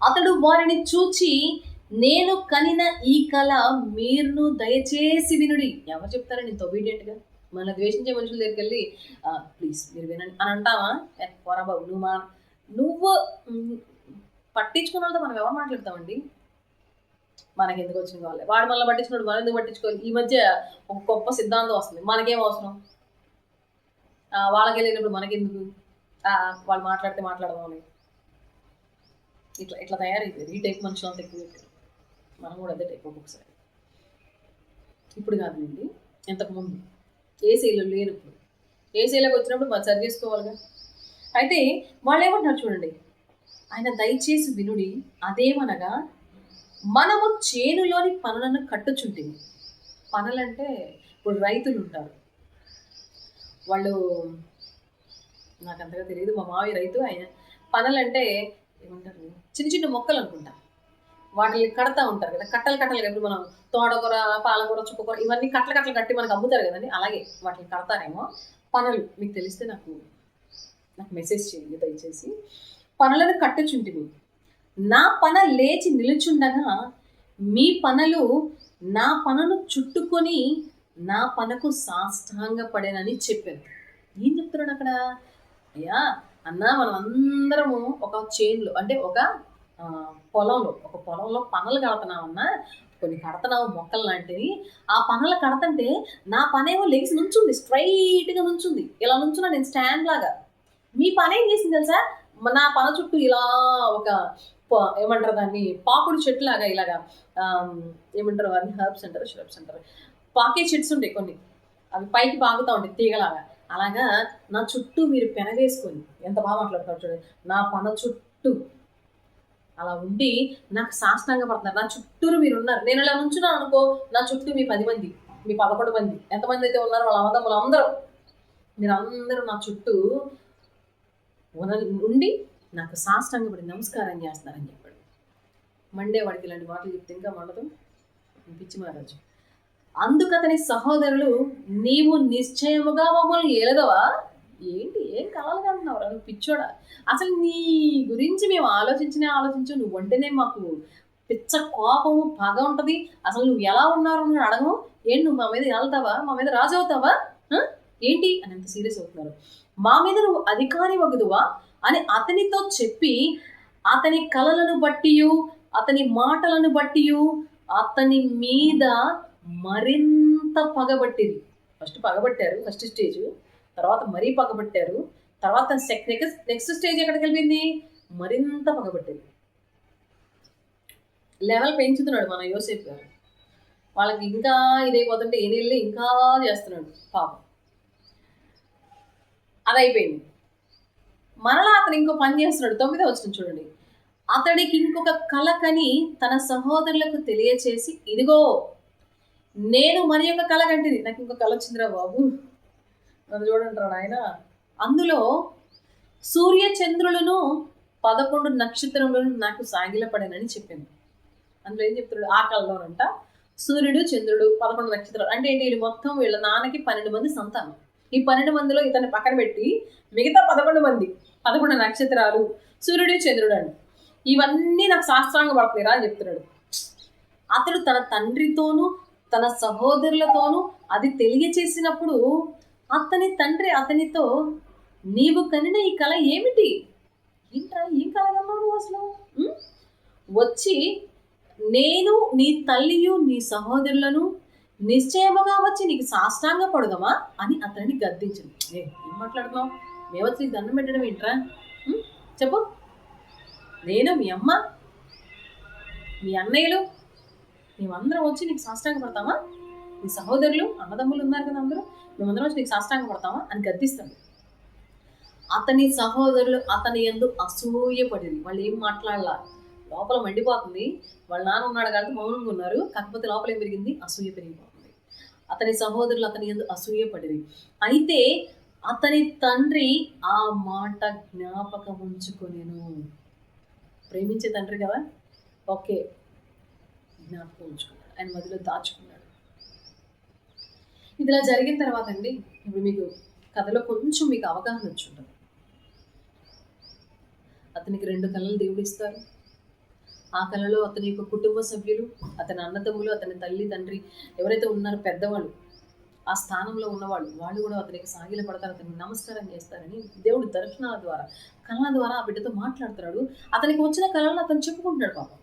అతడు వారిని చూచి, నేను కనిన ఈ కళ మీరును దయచేసి వినుడి. ఎవరు చెప్తారండి ఇంత ఒబీడియంట్గా? మన ద్వేషించే మనుషుల దగ్గరికి వెళ్ళి ప్లీజ్ మీరు వినండి అని అంటావా? పోరా బాబు నువ్వు పట్టించుకున్న వాళ్ళతో మనం ఎవరు మాట్లాడతామండి? మనకి ఎందుకు వచ్చిన వాళ్ళే, వాడు మళ్ళీ పట్టించుకున్నాడు, మనం ఎందుకు పట్టించుకోవాలి? ఈ మధ్య ఒక గొప్ప సిద్ధాంతం వస్తుంది, మనకేం అవసరం, వాళ్ళకి వెళ్ళినప్పుడు మనకెందుకు, వాళ్ళు మాట్లాడితే మాట్లాడదామని. ఇట్లా ఇట్లా తయారైపోయింది ఈ టైప్ మనుషులు అంత ఎక్కువ. మనం కూడా అదే టైప్ ఒక్కొక్కసారి. ఇప్పుడు కాదండి, ఇంతకుముందు ఏసీలో లేనప్పుడు, ఏసీలోకి వచ్చినప్పుడు మనం సరి చేసుకోవాలిగా. అయితే వాళ్ళు ఏమంటారు చూడండి, ఆయన దయచేసి వినుడి, అదేమనగా మనము చేనులోని పనులను కట్టుచుంటిమి. పనులంటే ఇప్పుడు రైతులు ఉంటారు, వాళ్ళు నాకు అంతగా తెలియదు, మా మావి రైతు. ఆయన పనులంటే ఏమంటారు, చిన్న చిన్న మొక్కలు అనుకుంటా, వాటిని కడతా ఉంటారు కదా, కట్టలు కట్టలు. ఇప్పుడు మనం తోటకూర, పాలకూర, చుక్కకూర ఇవన్నీ కట్టలు కట్టలు కట్టి మనకు అమ్ముతారు కదండి, అలాగే వాటిని కడతారేమో. పనులు మీకు తెలిస్తే నాకు మెసేజ్ చేయండి దయచేసి. పనులను కట్టుచుంటిమి, నా పన లేచి నిలుచుండగా మీ పనులు నా పనను చుట్టుకొని నా పనకు సాష్టాంగపడేనని చెప్పాను. ఏం చెప్తున్నాడు అక్కడ? అయ్యా అన్నా, మనం అందరము ఒక చేన్లో అంటే ఒక పొలంలో పనులు కడుతున్నామన్నా, కొన్ని కడుతున్నావు మొక్కలు లాంటివి. ఆ పనులు కడతంటే నా పనేమో లెగిసి నుంచుంది, స్ట్రైట్గా నుంచుంది, ఇలా నుంచున్నా నేను స్టాండ్ లాగా. మీ పని ఏం చేసింది తెలుసా? నా పన చుట్టూ ఇలా ఒక ఏమంటారు దాన్ని, పాకుడు చెట్టు లాగా ఇలాగా, ఏమంటారు వాటిని, హర్బ్స్ అంటారు, ష్రబ్స్ అంటారు, పాకే చెట్స్ ఉంటాయి కొన్ని, అవి పైకి పాకుతూ ఉంటాయి తీగలాగా. అలాగా నా చుట్టూ మీరు పెనవేసుకొని, ఎంత బాగా మాట్లాడతారు చూడండి, నా పన చుట్టూ అలా ఉండి నాకు సాష్టాంగ పడుతున్నారు. నా చుట్టూరు మీరు ఉన్నారు, నేను ఇలా నుంచున్నాను అనుకో, నా చుట్టూ మీ 10 మంది, మీ 11 మంది, ఎంతమంది అయితే ఉన్నారో వాళ్ళ అన్నదమ్ములు అందరూ, మీరు అందరూ నా చుట్టూ ఉండి నాకు సాష్టాంగపడి నమస్కారం చేస్తున్నారని చెప్పాడు. మండే వాడికి ఇలాంటి మాటలు చెప్తే ఇంకా మండదు, పిచ్చి మహారాజు. అందుకు అతని సహోదరులు, నీవు నిశ్చయముగా మమ్మల్ని ఏలదవా? ఏంటి, ఏం కలలుగా అంటున్నావు నువ్వు పిచ్చోడా? అసలు నీ గురించి మేము ఆలోచించు, నువ్వు అంటేనే మాకు పిచ్చ కోపము పగ ఉంటుంది. అసలు నువ్వు ఎలా ఉన్నారు అని అడగము. ఏంటి నువ్వు మా మీద వెళ్తావా, మా మీద రాజు అవుతావా ఏంటి అని ఎంత సీరియస్ అవుతున్నారు. మా మీద నువ్వు అధికారి వగుదువా అని అతనితో చెప్పి, అతని కలలను బట్టి అతని మాటలను బట్టి అతని మీద మరింత పగబట్టింది. ఫస్ట్ పగబట్టారు, ఫస్ట్ స్టేజ్. తర్వాత మరీ పగబట్టారు. తర్వాత నెక్స్ట్ స్టేజ్ ఎక్కడికి వెళ్ళింది? మరింత పగబట్టింది. లెవెల్ పెంచుతున్నాడు మన యోసేపు గారు. వాళ్ళకి ఇంకా ఇదైపోతుంటే ఏదేళ్ళి ఇంకా చేస్తున్నాడు పాపం. అదైపోయింది. మరలా అతను ఇంకో పని చేస్తున్నాడు. 9వ వచనం చూడండి. అతడికి ఇంకొక కల కని తన సహోదరులకు తెలియచేసి, ఇదిగో నేను మరి ఒక కల కంటిది, నాకు ఇంకో కల వచ్చిందిరా బాబు, నన్ను చూడండి రా నాయన. అందులో సూర్య చంద్రులను 11 నక్షత్రములను నాకు సాగిలపడానని చెప్పింది. అందులో ఏం చెప్తున్నాడు? ఆ కళలోనంట సూర్యుడు, చంద్రుడు, 11 నక్షత్రాలు అంటే ఏంటి? వీళ్ళు మొత్తం వీళ్ళ నాన్నకి 12 మంది సంతానం. ఈ 12 మందిలో ఇతన్ని పక్కన పెట్టి మిగతా 11 మంది, 11 నక్షత్రాలు, సూర్యుడు, చంద్రుడు అండి, ఇవన్నీ నాకు శాస్త్రాంగ పడతాయిరా అని చెప్తున్నాడు. అతడు తన తండ్రితోనూ తన సహోదరులతోనూ అది తెలియచేసినప్పుడు అతని తండ్రి అతనితో, నీవు కనిన ఈ కళ ఏమిటి? ఏంట్రా, ఏం కలగన్నావు అసలు? వచ్చి నేను నీ తల్లియు నీ సహోదరులను నిశ్చయముగా వచ్చి నీకు సాష్టాంగ పడదామా అని అతన్ని గద్దించింది. ఏం మాట్లాడుతున్నావు? మేము వచ్చి నీకు దండం పెట్టడం ఏంట్రా? చెప్పు. నేను, మీ అమ్మ, మీ అన్నయ్యలు, మేమందరం వచ్చి నీకు సాష్టాంగ పడతామా? నీ సహోదరులు, అన్నదమ్ములు ఉన్నారు కదా అందరూ, మేమందరం వచ్చి నీకు సాష్టాంగ పడతామా అని గద్దిస్తాడు. అతని సహోదరులు అతని యందు అసూయపడింది. వాళ్ళు ఏం మాట్లాడలా, లోపల మండిపోతుంది. వాళ్ళ నాన్న ఉన్నాడు కాబట్టి మౌనంగా ఉన్నారు, కాకపోతే లోపల ఏం పెరిగింది? అసూయ పెరిగిపోతుంది. అతని సహోదరులు అతని యందు అసూయపడింది. అయితే అతని తండ్రి ఆ మాట జ్ఞాపకం ఉంచుకొనెను. ప్రేమించే తండ్రి కదా, ఓకే, జ్ఞాపకం ఉంచుకున్నాడు, ఆయన మధ్యలో దాచుకున్నాడు. ఇది ఇలా జరిగిన తర్వాత అండి, ఇప్పుడు మీకు కథలో కొంచెం మీకు అవగాహన వచ్చి ఉంటుంది. అతనికి 2 కళలు దేవుడు ఇస్తారు. ఆ కళలో అతని యొక్క కుటుంబ సభ్యులు, అతని అన్నదమ్ములు, అతని తల్లి తండ్రి ఎవరైతే ఉన్నారో పెద్దవాళ్ళు, ఆ స్థానంలో ఉన్నవాళ్ళు, వాళ్ళు కూడా అతనికి సాగిల పడతారు, అతనికి నమస్కారం చేస్తారని దేవుడు దర్శనాల ద్వారా, కళల ద్వారా ఆ బిడ్డతో మాట్లాడుతున్నాడు. అతనికి వచ్చిన కళలను అతను చెప్పుకుంటున్నాడు పాపం.